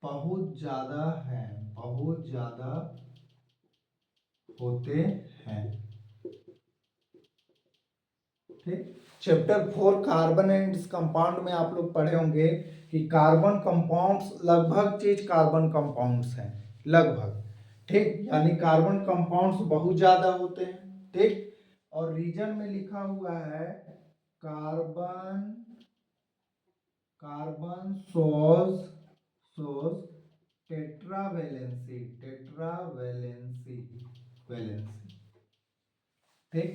बहुत ज्यादा हैं, बहुत ज्यादा होते हैं। ठीक, चैप्टर 4 कार्बन एंड इस कंपाउंड में आप लोग पढ़े होंगे कि कार्बन कंपाउंड्स लगभग चीज कार्बन कंपाउंड्स हैं, लगभग। ठीक, यानी कार्बन कंपाउंड्स बहुत ज्यादा होते हैं। ठीक, और रीजन में लिखा हुआ है कार्बन कार्बन सोज टेट्रावेलेंसी वैलेंसी। ठीक,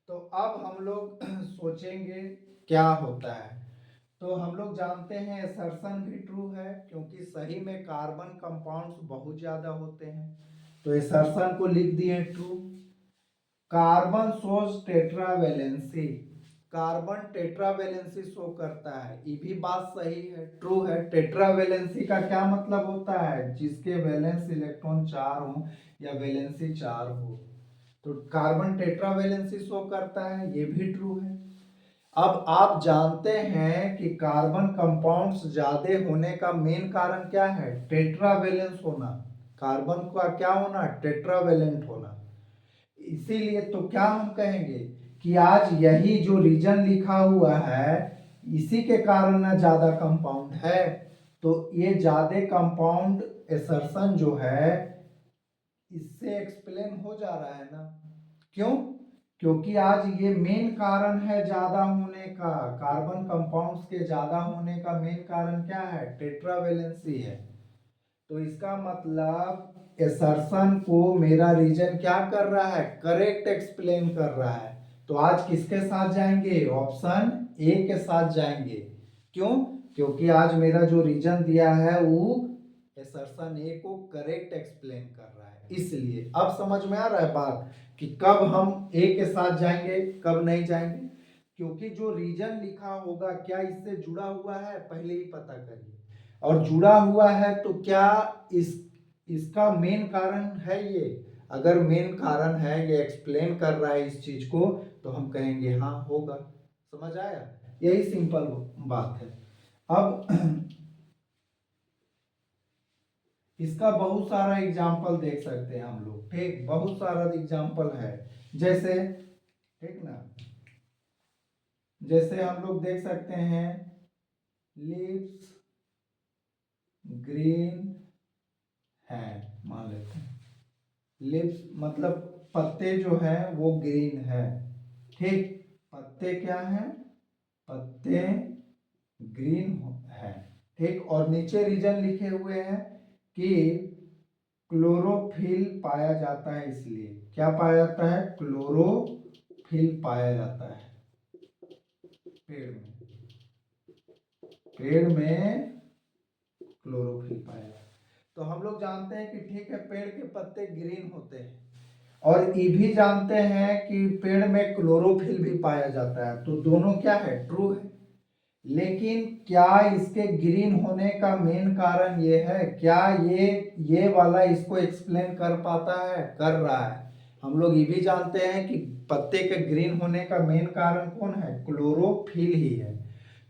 तो अब हम लोग सोचेंगे क्या होता है। तो हम लोग जानते हैं असर्शन भी ट्रू है, क्योंकि सही में कार्बन कंपाउंड्स बहुत ज्यादा होते हैं। तो असर्शन को लिख दिए true. Carbon shows tetravalency, carbon tetravalency show करता है, ये भी बात सही है, ट्रू है। टेट्रावेलेंसी का क्या मतलब होता है? जिसके वैलेंस इलेक्ट्रॉन 4 हो या वैलेंसी 4 हो। तो कार्बन टेट्रावेलेंसी शो करता है, ये भी ट्रू है। अब आप जानते हैं कि कार्बन कंपाउंड्स ज्यादा होने का मेन कारण क्या है? टेट्रावेलेंस होना। कार्बन का क्या होना? टेट्रावेलेंट होना। इसीलिए तो क्या हम कहेंगे कि आज यही जो रीजन लिखा हुआ है, इसी के कारण ना ज्यादा कंपाउंड है। तो ये ज्यादा कंपाउंड असर्शन जो है इससे एक्सप्लेन हो जा रहा है ना। क्यों? क्योंकि आज ये मेन कारण है ज्यादा होने का, कार्बन कंपाउंड्स के ज्यादा होने का मेन कारण क्या है? टेट्रावेलेंसी है। तो इसका मतलब असर्शन को मेरा रीजन क्या कर रहा है? करेक्ट एक्सप्लेन कर रहा है। तो आज किसके साथ जाएंगे? ऑप्शन ए के साथ जाएंगे। क्यों? क्योंकि आज मेरा जो रीजन दिया है वो असर्शन ए को करेक्ट एक्सप्लेन कर रहा है। इसलिए अब समझ में आ रहा है बात कि कब हम ए के साथ जाएंगे, कब नहीं जाएंगे। क्योंकि जो रीजन लिखा होगा क्या इससे जुड़ा हुआ है, पहले ही पता करिए। और जुड़ा हुआ है तो क्या इसका मेन कारण है ये? अगर मेन कारण है, ये एक्सप्लेन कर रहा है इस चीज को, तो हम कहेंगे हाँ होगा। समझ आया? यही सिंपल बात है। अब इसका बहुत सारा एग्जाम्पल देख सकते हैं हम लोग। ठीक, बहुत सारा एग्जाम्पल है। जैसे, ठीक ना, जैसे हम लोग देख सकते हैं लीव्स ग्रीन है, मान लेते हैं लिप्स मतलब पत्ते जो है वो ग्रीन है। ठीक, पत्ते क्या है? पत्ते ग्रीन है। ठीक, और नीचे रीजन लिखे हुए हैं कि क्लोरोफिल पाया जाता है, इसलिए क्या पाया जाता है, क्लोरोफिल पाया जाता है पेड़ में, पेड़ में क्लोरोफिल पाया जाता है। तो हम लोग जानते हैं कि ठीक है, पेड़ के पत्ते ग्रीन होते हैं, और ये भी जानते हैं कि पेड़ में क्लोरोफिल भी पाया जाता है, तो दोनों क्या है, ट्रू है। लेकिन क्या इसके ग्रीन होने का मेन कारण ये है, क्या ये वाला इसको एक्सप्लेन कर पाता है, कर रहा है। हम लोग ये भी जानते हैं कि पत्ते के ग्रीन होने का मेन कारण कौन है, क्लोरोफिल ही है।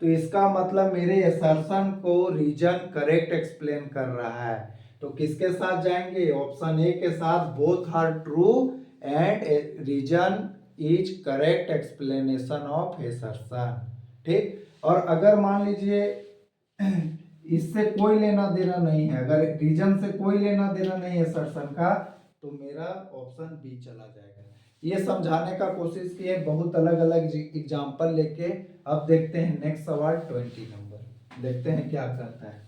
तो इसका मतलब मेरे असर्शन को रीजन करेक्ट एक्सप्लेन कर रहा है। तो किसके साथ जाएंगे, ऑप्शन ए के साथ, both are true and reason is correct explanation of assertion. ठीक। और अगर मान लीजिए इससे कोई लेना देना नहीं है, अगर रीजन से कोई लेना देना नहीं है असर्शन का, तो मेरा ऑप्शन बी चला जाएगा। ये समझाने का कोशिश किए बहुत अलग अलग एग्जाम्पल लेके। अब देखते हैं नेक्स्ट सवाल 20 नंबर, देखते हैं क्या करता है।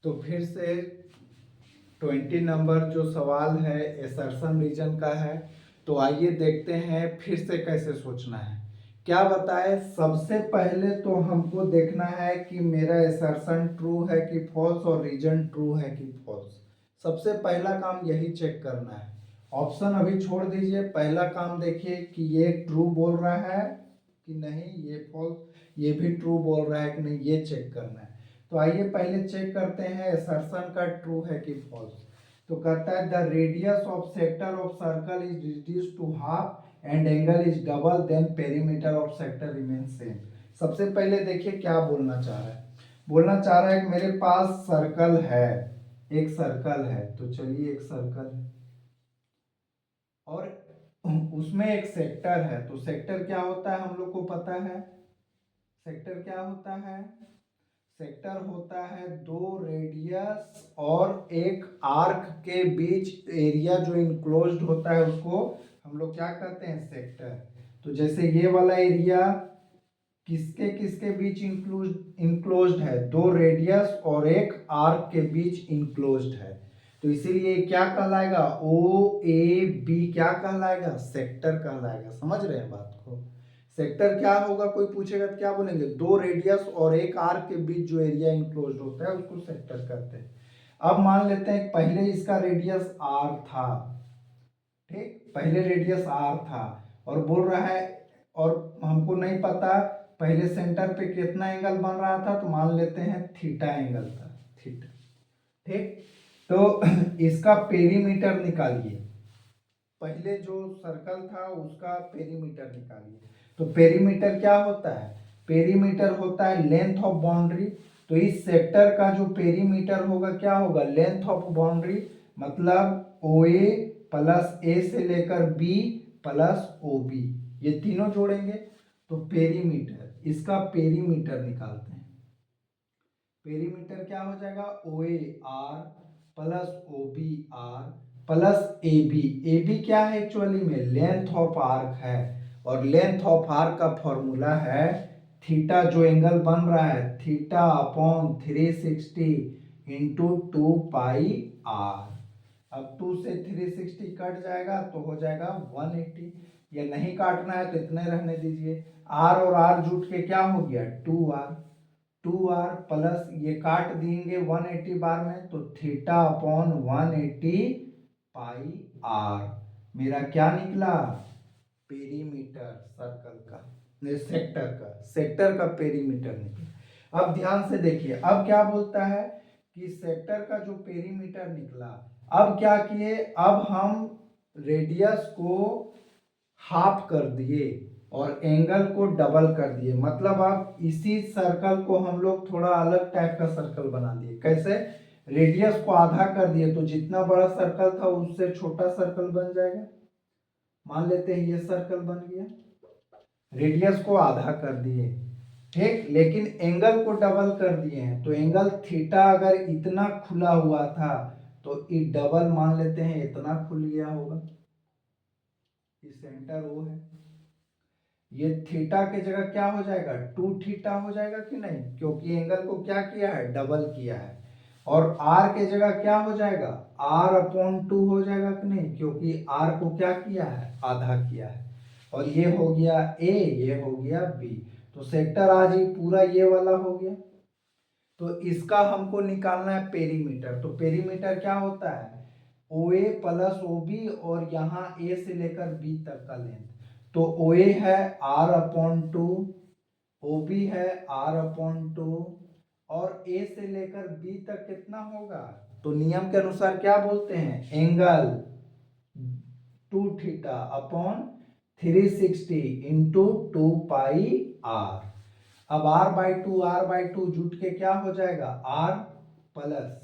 तो फिर से 20 नंबर जो सवाल है असर्शन रीजन का है। तो आइए देखते हैं फिर से कैसे सोचना है। क्या बताए, सबसे पहले तो हमको देखना है कि मेरा असर्शन ट्रू है कि फॉल्स, और रीजन ट्रू है कि फॉल्स। सबसे पहला काम यही चेक करना है। ऑप्शन अभी छोड़ दीजिए, पहला काम देखिए कि ये ट्रू बोल रहा है कि नहीं, ये फॉल्स, ये भी ट्रू बोल रहा है कि नहीं, ये चेक करना है। तो आइए पहले चेक करते हैं असर्शन का ट्रू है कि फॉल्स। तो कहता है the radius of sector of circle is reduce to half and angle is double, then perimeter of sector remain same. सबसे पहले देखिए क्या बोलना चाह रहा है। बोलना चाह रहा है कि मेरे पास सर्कल है, एक सर्कल है, तो चलिए एक सर्कल है, और उसमें एक सेक्टर है। तो सेक्टर क्या होता है हम लोग को पता है, सेक्टर क्या होता है, सेक्टर होता है दो रेडियस और एक आर्क के बीच एरिया जो इनक्लोज्ड होता है, उसको हम लोग क्या कहते हैं, सेक्टर। तो जैसे ये वाला एरिया किसके किसके बीच इनक्लोज्ड है, दो रेडियस और एक आर्क के बीच इनक्लोज्ड है, तो इसीलिए क्या कहलाएगा, ओ ए बी क्या कहलाएगा, सेक्टर कहलाएगा। समझ रहे हैं बात को। सेक्टर क्या होगा, कोई पूछेगा तो क्या बोलेंगे, दो रेडियस और एक आर्क के बीच जो एरिया इनक्लोज्ड होता है उसको सेक्टर कहते हैं। अब मान लेते हैं पहले इसका रेडियस आर था, ठीक, पहले रेडियस आर था, और बोल रहा है, और हमको नहीं पता पहले सेंटर पे कितना एंगल बन रहा था, तो मान लेते हैं थीटा एंगल था, थीटा, ठीक। तो इसका पेरीमीटर निकालिए, पहले जो सर्कल था उसका पेरीमीटर निकालिए। तो पेरीमीटर क्या होता है, पेरीमीटर होता है लेंथ ऑफ बाउंड्री। तो इस सेक्टर का जो पेरीमीटर होगा क्या होगा, लेंथ ऑफ बाउंड्री, मतलब ओ ए प्लस ए से लेकर बी प्लस ओ बी, ये तीनों जोड़ेंगे तो पेरीमीटर, इसका पेरीमीटर निकालते हैं। पेरीमीटर क्या हो जाएगा, O A R plus O B R plus A B. A B क्या है, एक्चुअली में लेंथ ऑफ आर्क है, और लेंथ ऑफ आर्क का फॉर्मूला है थीटा, जो एंगल बन रहा है theta upon 360 into 2 pi are. अब 2 से 360 कट जाएगा तो हो जाएगा 180। ये नहीं काटना है तो इतने रहने दीजिए, आर और आर जुट के क्या हो गया, 2r, 2r प्लस ये काट देंगे 180 बार में, तो थीटा अपॉन 180 पाई आर। मेरा क्या निकला, पेरीमीटर सर्कल का, सेक्टर का, सेक्टर का पेरीमीटर निकला। अब ध्यान से देखिए, अब क्या बोलता है कि सेक्टर का जो पेरीमीटर निकला, अब क्या किए, अब हम रेडियस को हाफ कर दिए और एंगल को डबल कर दिए, मतलब अब इसी सर्कल को हम लोग थोड़ा अलग टाइप का सर्कल बना दिए। कैसे, रेडियस को आधा कर दिए, तो जितना बड़ा सर्कल था उससे छोटा सर्कल बन जाएगा। मान लेते हैं ये सर्कल बन गया, रेडियस को आधा कर दिए, ठीक, लेकिन एंगल को डबल कर दिए हैं। तो एंगल थीटा अगर इतना खुला हुआ था तो ये डबल मान लेते हैं इतना खुल गया होगा, ये सेंटर वो है, ये थीटा के जगह क्या हो जाएगा, 2 थीटा हो जाएगा कि नहीं, क्योंकि एंगल को क्या किया है, डबल किया है। और आर के जगह क्या हो जाएगा, आर अपॉन 2 हो जाएगा कि नहीं, क्योंकि आर को क्या किया है, आधा किया है। और ये हो गया ए, ये हो गया बी, तो सेक्टर आज ही पूरा ये वाला हो गया। तो इसका हमको निकालना है पेरीमीटर। तो पेरीमीटर क्या होता है, ओ ए प्लस ओ बी, और यहाँ ए से लेकर बी तक का लेंथ। तो ओ ए है आर अपॉन 2, ओ बी है आर अपॉन 2, और ए से लेकर बी तक कितना होगा, तो नियम के अनुसार क्या बोलते हैं, angle 2 theta upon 360 into 2 pi are. अब r बाई टू जुट के क्या हो जाएगा, r प्लस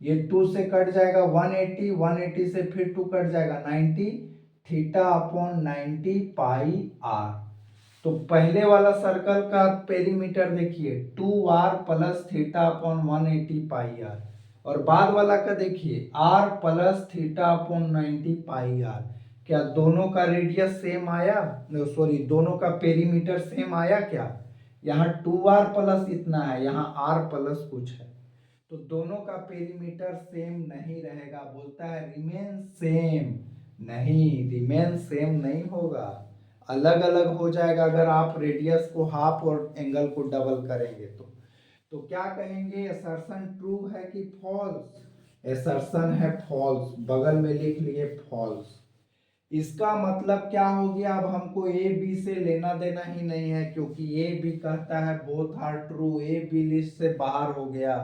ये 2 से कट जाएगा 180, 180 से फिर 2 कट जाएगा 90, थीटा अपॉन 90 पाई r। तो पहले वाला सर्कल का पेरीमीटर देखिए 2r प्लस थीटा अपॉन 180 पाई r, और बाद वाला का देखिए r प्लस थीटा अपॉन 90 पाई r। क्या दोनों का रेडियस सेम आया, सॉरी दोनों का पेरीमीटर सेम आया क्या, यहाँ 2r प्लस इतना है, यहाँ r प्लस कुछ है, तो दोनों का पेरीमीटर सेम नहीं रहेगा। बोलता है रिमेन सेम, नहीं रिमेन सेम नहीं होगा, अलग अलग हो जाएगा अगर आप रेडियस को हाफ और एंगल को डबल करेंगे तो क्या कहेंगे, असर्शन ट्रू है कि फॉल्स, असर्शन है फॉल्स, बगल में लिख लिए फॉल्स। इसका मतलब क्या हो गया, अब हमको ए बी से लेना देना ही नहीं है, क्योंकि ए बी कहता है both are true, A B list से बाहर हो गया।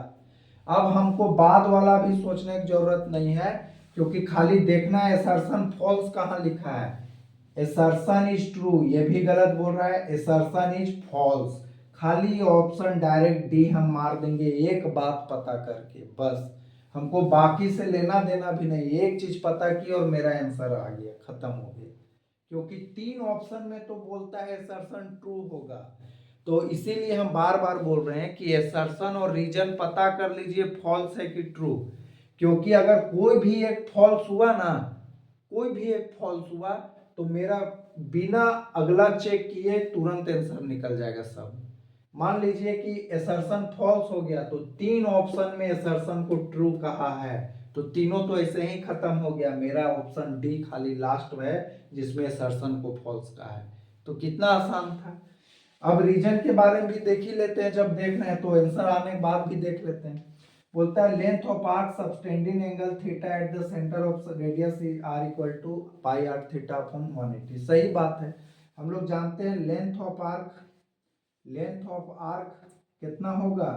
अब हमको बाद वाला भी सोचने की जरूरत नहीं है, क्योंकि खाली देखना है असर्शन फॉल्स कहाँ लिखा है, असर्शन इज ट्रू, ये भी गलत बोल रहा है, असर्शन इज फॉल्स। खाली ऑप्शन डायरेक्ट डी हम मार देंगे एक बात पता करके, बस हमको बाकी से लेना देना भी नहीं, एक चीज पता की और मेरा आंसर आ गया, खत्म हो गया। क्योंकि 3 ऑप्शन में तो बोलता है असर्शन ट्रू होगा, तो इसीलिए हम बार बार बोल रहे हैं कि असर्शन और रीजन पता कर लीजिए फॉल्स है कि ट्रू। क्योंकि अगर कोई भी एक फॉल्स हुआ ना, कोई भी एक फॉल्स हुआ, तो मेरा बिना अगला चेक किए तुरंत आंसर निकल जाएगा सब। मान लीजिए कि असर्शन फॉल्स हो गया, तो 3 ऑप्शन में असर्शन को ट्रू कहा है, तो तीनों तो ऐसे ही खत्म हो गया, मेरा ऑप्शन डी खाली लास्ट में है जिसमें असर्शन को फॉल्स कहा है। तो कितना आसान था। अब रीजन के बारे में भी देख ही लेते हैं, जब देख रहे हैं तो आंसर आने के बाद भी देख लेते हैं। बोलता है length of arc subtending angle theta at the centre of radius is r equal to pi r theta upon 180। सही बात है, हम लोग जानते हैं length of arc, length of arc कितना होगा,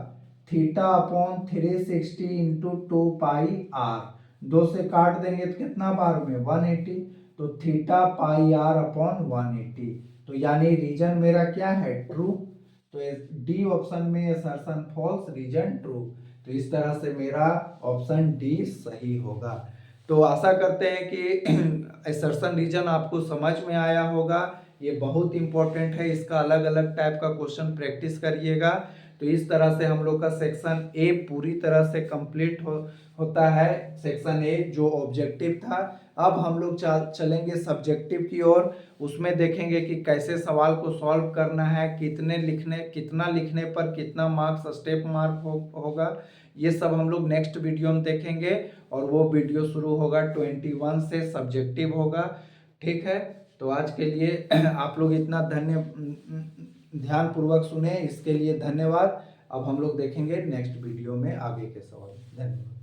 theta upon 360 into 2 pi r, 2 से काट देंगे तो कितना बार में 180, तो थीटा पाई आर अपॉन 180। तो यानी रीजन मेरा क्या है, ट्रू। तो डी ऑप्शन में असर्शन फॉल्स, रीजन ट्रू। तो इस तरह से मेरा ऑप्शन डी सही होगा। तो आशा करते हैं कि असर्शन रीजन आपको समझ में आया होगा, ये बहुत इंपॉर्टेंट है, इसका अलग अलग टाइप का क्वेश्चन प्रैक्टिस करिएगा। तो इस तरह से हम लोग का सेक्शन ए पूरी तरह से कंप्लीट होता है, सेक्शन ए जो ऑब्जेक्टिव था। अब हम लोग चलेंगे सब्जेक्टिव की ओर, उसमें देखेंगे कि कैसे सवाल को सॉल्व करना है, कितना लिखने पर कितना मार्क्स स्टेप मार्क होगा, ये सब हम लोग नेक्स्ट वीडियो में देखेंगे। और वो वीडियो शुरू होगा 21 से, सब्जेक्टिव होगा, ठीक है। तो आज के लिए आप लोग इतना ध्यान पूर्वक सुने, इसके लिए धन्यवाद। अब हम लोग देखेंगे नेक्स्ट वीडियो में आगे के सवाल। धन्यवाद।